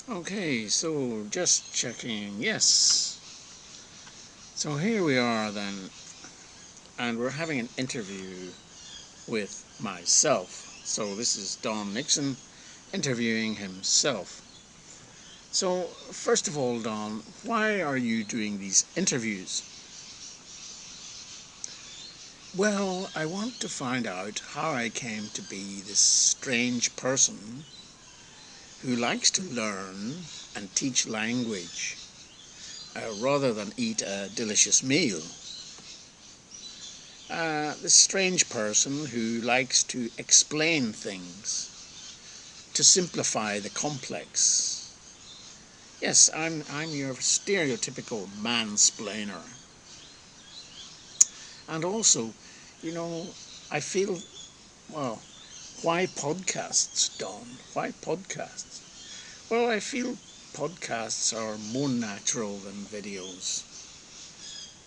Okay, so just checking. Yes. So here we are then, and we're having an interview with myself. So this is Don Nixon interviewing himself. So, first of all, Don, why are you doing these interviews? Well, I want to find out how I came to be this strange person who likes to learn and teach language rather than eat a delicious meal. This strange person who likes to explain things, to simplify the complex. Yes, I'm your stereotypical mansplainer. And also, you know, I feel, well, why podcasts, Don? Why podcasts? Well, I feel podcasts are more natural than videos,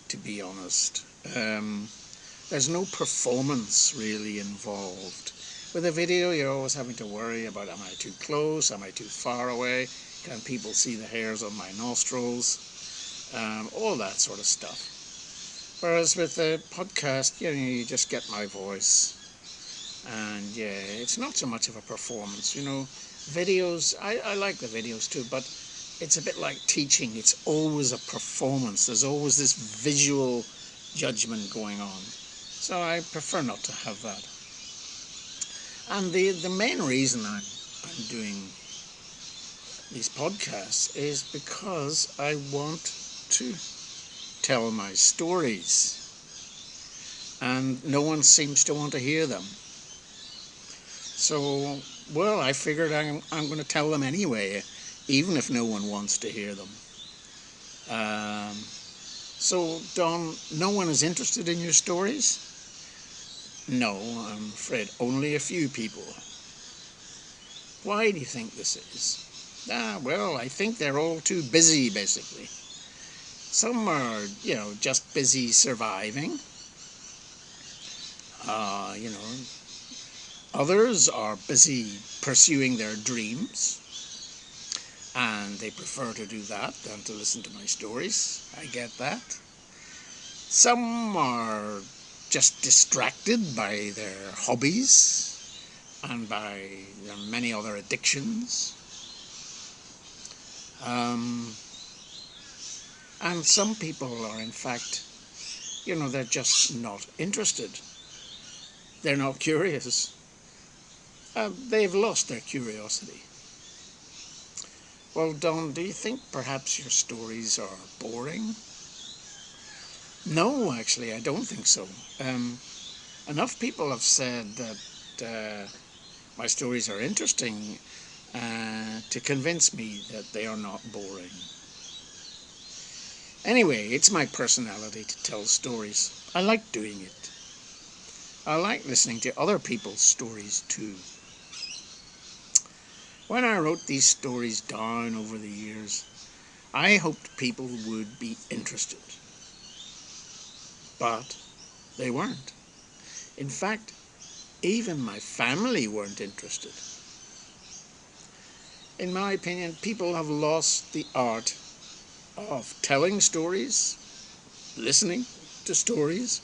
to be honest. There's no performance really involved. With a video, you're always having to worry about, am I too close? Am I too far away? Can people see the hairs on my nostrils? All that sort of stuff. Whereas with a podcast, you just get my voice. And yeah, it's not so much of a performance. Videos, I like the videos too, but it's a bit like teaching. It's always a performance. There's always this visual judgment going on. So I prefer not to have that. And the main reason I'm doing these podcasts is because I want to tell my stories. And no one seems to want to hear them. So, well, I figured I'm going to tell them anyway, even if no one wants to hear them. So, Don, no one is interested in your stories? No, I'm afraid only a few people. Why do you think this is? Well, I think they're all too busy, basically. Some are, just busy surviving. Uh, you know, Others are busy pursuing their dreams, and they prefer to do that than to listen to my stories. I get that. Some are just distracted by their hobbies and by their many other addictions. Um, and some people are, in fact, they're just not interested. They're not curious. They've lost their curiosity. Well, Don, do you think perhaps your stories are boring? No, actually, I don't think so. Enough people have said that my stories are interesting to convince me that they are not boring. Anyway, it's my personality to tell stories. I like doing it. I like listening to other people's stories too. When I wrote these stories down over the years, I hoped people would be interested. But they weren't. In fact, even my family weren't interested. In my opinion, people have lost the art of telling stories, listening to stories,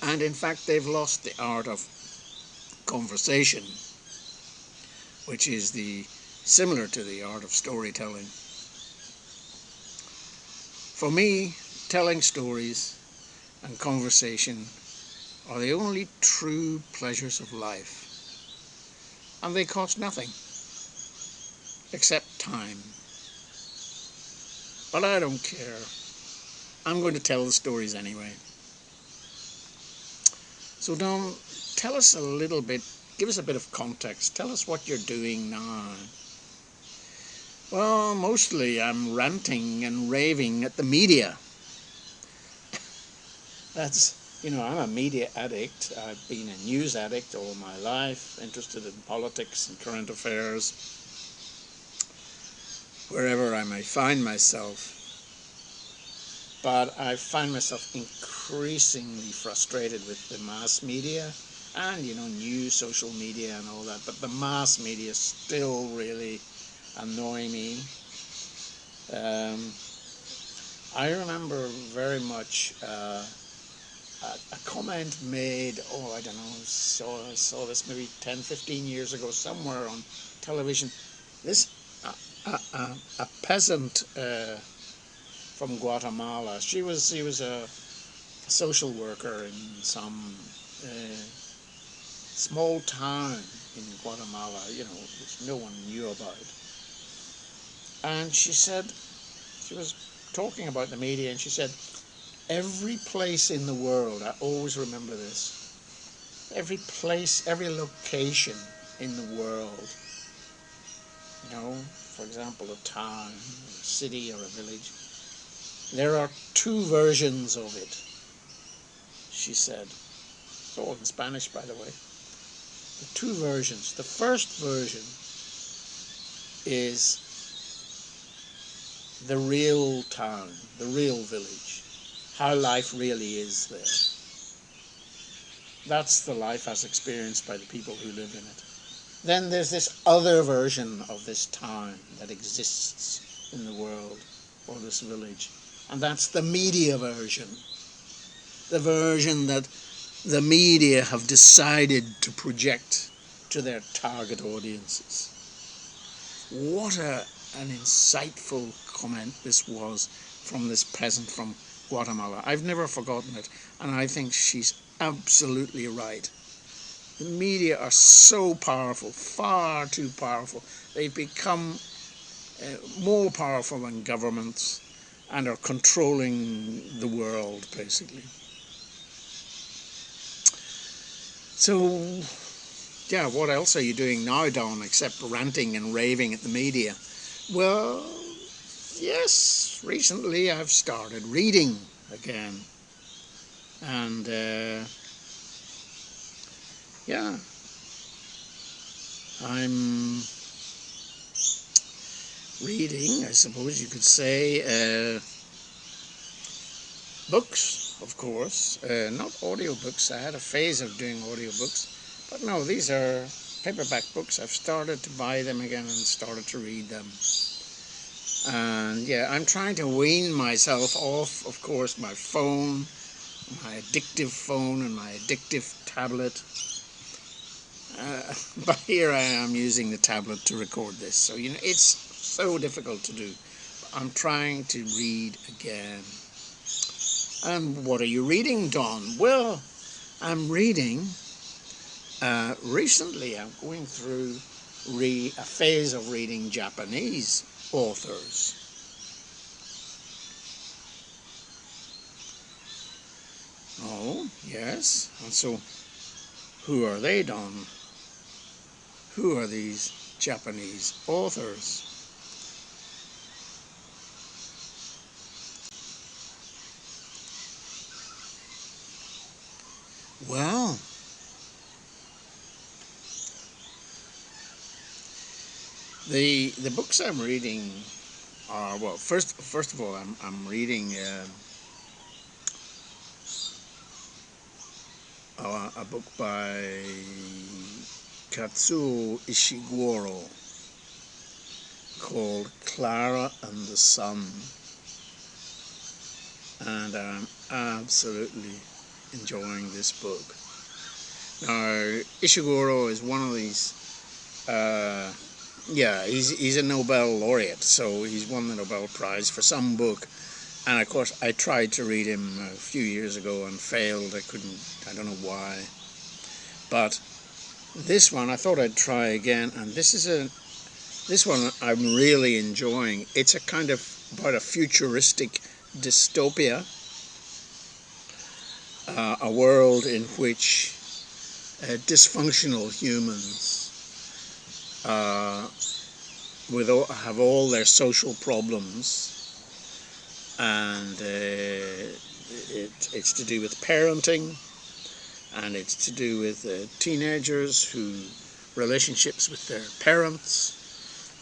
and in fact, they've lost the art of conversation, which is similar to the art of storytelling. For me, telling stories and conversation are the only true pleasures of life, and they cost nothing except time. But I don't care. I'm going to tell the stories anyway. So Don, tell us a little bit, give us a bit of context. Tell us what you're doing now. Well, mostly I'm ranting and raving at the media. I'm a media addict. I've been a news addict all my life, interested in politics and current affairs, wherever I may find myself. But I find myself increasingly frustrated with the mass media and, news, social media and all that. But the mass media still really annoy me. I remember very much a comment made, I don't know, saw this maybe 10, 15 years ago somewhere on television. This, a peasant from Guatemala, she was a social worker in some small town in Guatemala, which no one knew about. And she was talking about the media, and she said, every place in the world, I always remember this, every place, every location in the world, for example, a town, a city, or a village, there are two versions of it, she said. It's all in Spanish, by the way. The two versions. The first version is the real town, the real village, how life really is there. That's the life as experienced by the people who live in it. Then there's this other version of this town that exists in the world, or this village, and that's the media version. The version that the media have decided to project to their target audiences. What an insightful comment this was from this peasant from Guatemala. I've never forgotten it, and I think she's absolutely right. The media are so powerful, far too powerful. They've become more powerful than governments and are controlling the world, basically. So, yeah, what else are you doing now, Don, except ranting and raving at the media? Well, yes, recently I've started reading again. And, yeah, I'm reading, I suppose you could say, books, of course, not audiobooks. I had a phase of doing audiobooks, but no, these are paperback books. I've started to buy them again and started to read them. And yeah, I'm trying to wean myself off, of course, my phone, my addictive phone and my addictive tablet. But here I am using the tablet to record this, so it's so difficult to do. I'm trying to read again. And what are you reading, Don? Well, I'm reading, recently I'm going through a phase of reading Japanese authors. Oh, yes. And so, who are they, Don? Who are these Japanese authors? Well, the books I'm reading are, well, first of all, I'm reading a book by Kazuo Ishiguro called Klara and the Sun, and I'm absolutely enjoying this book. Now, Ishiguro is one of these, he's a Nobel laureate, so he's won the Nobel Prize for some book, and of course I tried to read him a few years ago and failed. I don't know why, but this one I thought I'd try again, and this one I'm really enjoying. It's a kind of about a futuristic dystopia, a world in which dysfunctional humans have all their social problems, and it's to do with parenting, and it's to do with teenagers relationships with their parents,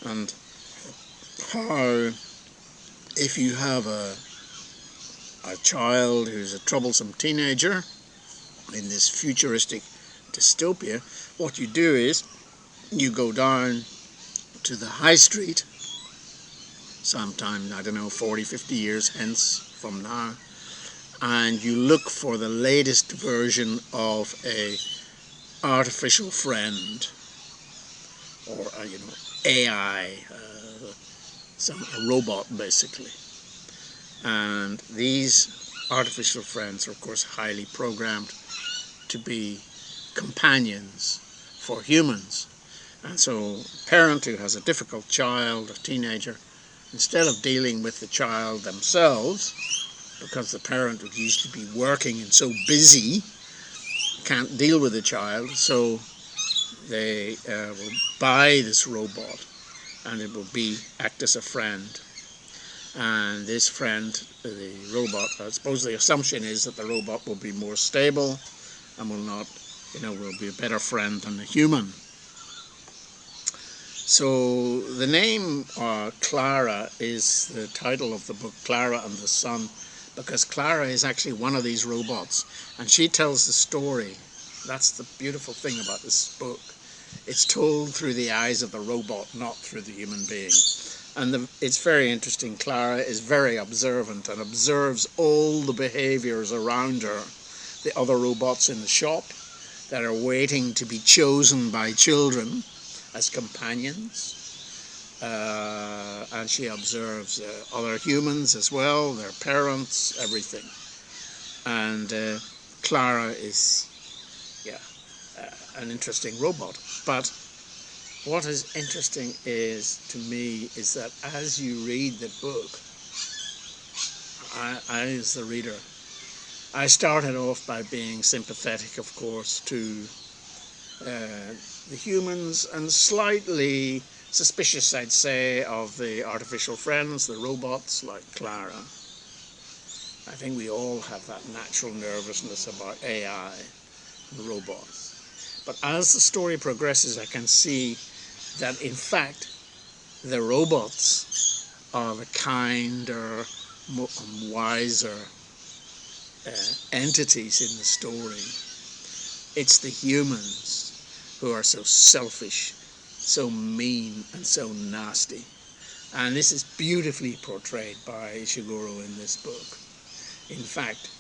and how if you have a child who's a troublesome teenager in this futuristic dystopia, what you do is you go down to the high street sometime, I don't know, 40, 50 years hence from now, and you look for the latest version of a artificial friend, or AI, a robot basically. And these artificial friends are of course highly programmed to be companions for humans. And so a parent who has a difficult child, a teenager, instead of dealing with the child themselves, because the parent would usually be working and so busy, can't deal with the child, so they will buy this robot, and it will act as a friend. And this friend, the robot, I suppose the assumption is that the robot will be more stable and will be a better friend than the human. So the name Klara is the title of the book, Klara and the Sun, because Klara is actually one of these robots, and she tells the story. That's the beautiful thing about this book. It's told through the eyes of the robot, not through the human being. And it's very interesting. Klara is very observant and observes all the behaviors around her, the other robots in the shop that are waiting to be chosen by children as companions, and she observes other humans as well, their parents, everything. And Klara is an interesting robot. But what is interesting to me is that as you read the book, I as the reader, I started off by being sympathetic, of course, to the humans, and slightly suspicious, I'd say, of the artificial friends, the robots like Klara. I think we all have that natural nervousness about AI and robots. But as the story progresses, I can see that in fact the robots are the kinder, wiser entities in the story. It's the humans who are so selfish, so mean, and so nasty. And this is beautifully portrayed by Ishiguro in this book. In fact,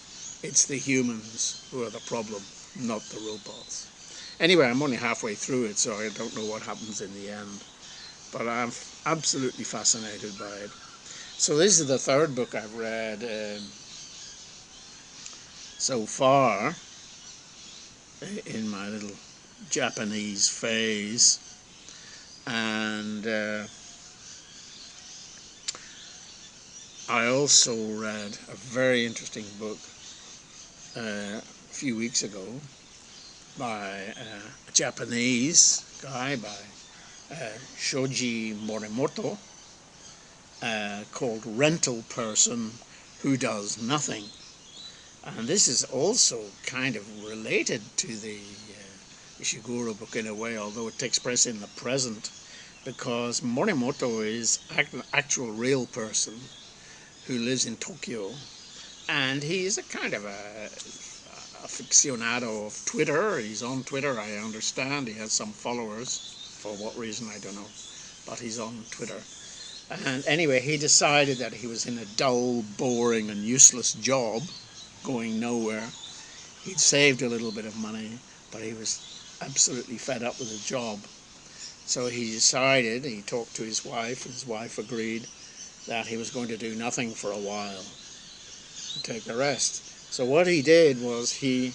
it's the humans who are the problem, not the robots. Anyway, I'm only halfway through it, so I don't know what happens in the end. But I'm absolutely fascinated by it. So this is the third book I've read so far in my little Japanese phase, and I also read a very interesting book a few weeks ago by a Japanese guy, by Shoji Morimoto, called Rental Person Who Does Nothing. And this is also kind of related to the Ishiguro book in a way, although it takes place in the present, because Morimoto is an actual real person who lives in Tokyo, and he's a kind of a aficionado of Twitter. He's on Twitter, I understand. He has some followers, for what reason I don't know, but he's on Twitter. And anyway, he decided that he was in a dull, boring and useless job going nowhere. He'd saved a little bit of money, but he was absolutely fed up with the job. So he talked to his wife, and his wife agreed that he was going to do nothing for a while and take a rest. So what he did was he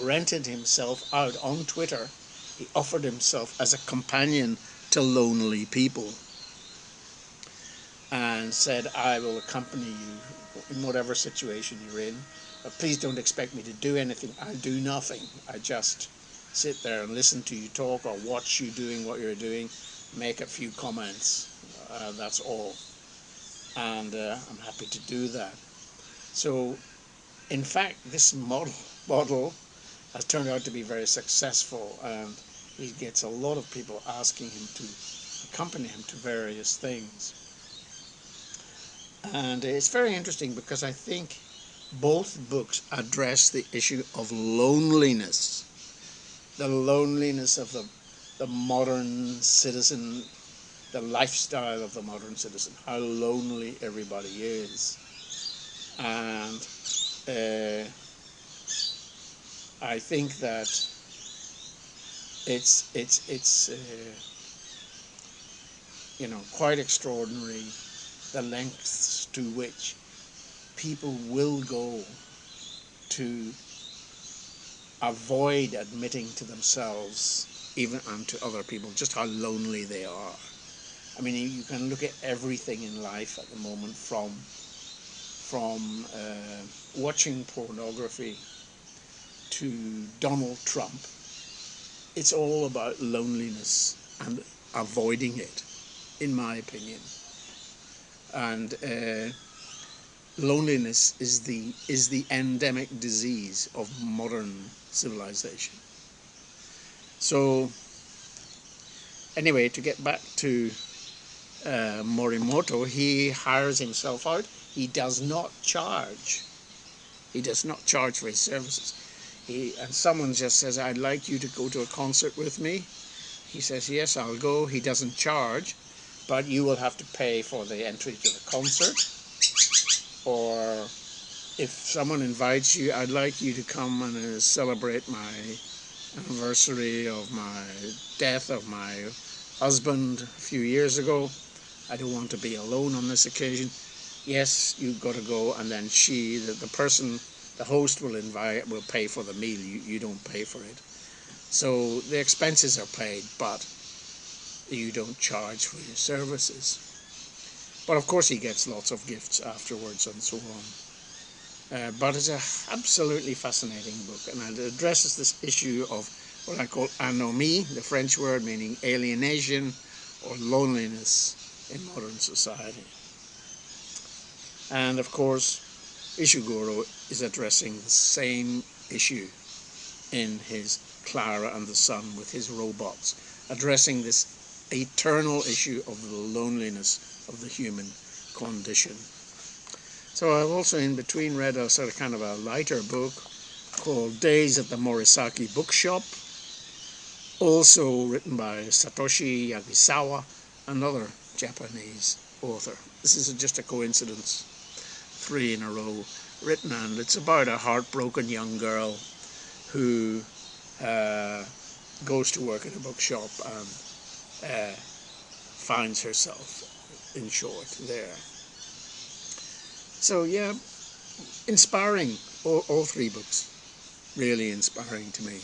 rented himself out on Twitter. He offered himself as a companion to lonely people and said, I will accompany you in whatever situation you're in, but please don't expect me to do anything. I'll do nothing. I just sit there and listen to you talk, or watch you doing what you're doing, make a few comments. That's all. And I'm happy to do that. So, in fact, this model has turned out to be very successful, and he gets a lot of people asking him to accompany him to various things. And it's very interesting because I think both books address the issue of loneliness, the loneliness of the modern citizen the lifestyle of the modern citizen, how lonely everybody is. And I think that it's quite extraordinary the lengths to which people will go to avoid admitting to themselves, even and to other people, just how lonely they are. I mean, you can look at everything in life at the moment, from watching pornography to Donald Trump. It's all about loneliness and avoiding it, in my opinion. And loneliness is the endemic disease of modern civilization. So, anyway, to get back to Morimoto, he hires himself out. He does not charge. He does not charge for his services. And someone just says, "I'd like you to go to a concert with me." He says, "Yes, I'll go." He doesn't charge, but you will have to pay for the entry to the concert. Or if someone invites you, "I'd like you to come and celebrate my anniversary of my death of my husband a few years ago. I don't want to be alone on this occasion." Yes, you've got to go, and then the person, the host will pay for the meal. You don't pay for it. So the expenses are paid, but you don't charge for your services. But of course he gets lots of gifts afterwards and so on. But it's an absolutely fascinating book, and it addresses this issue of what I call anomie, the French word meaning alienation or loneliness in modern society. And of course, Ishiguro is addressing the same issue in his Klara and the Sun with his robots, addressing this eternal issue of the loneliness of the human condition. So I've also in between read a sort of kind of a lighter book called Days at the Morisaki Bookshop, also written by Satoshi Yagisawa, another Japanese author. This is just a coincidence, 3 in a row written, and it's about a heartbroken young girl who goes to work in a bookshop and finds herself, in short, there. So yeah, inspiring, all 3 books, really inspiring to me.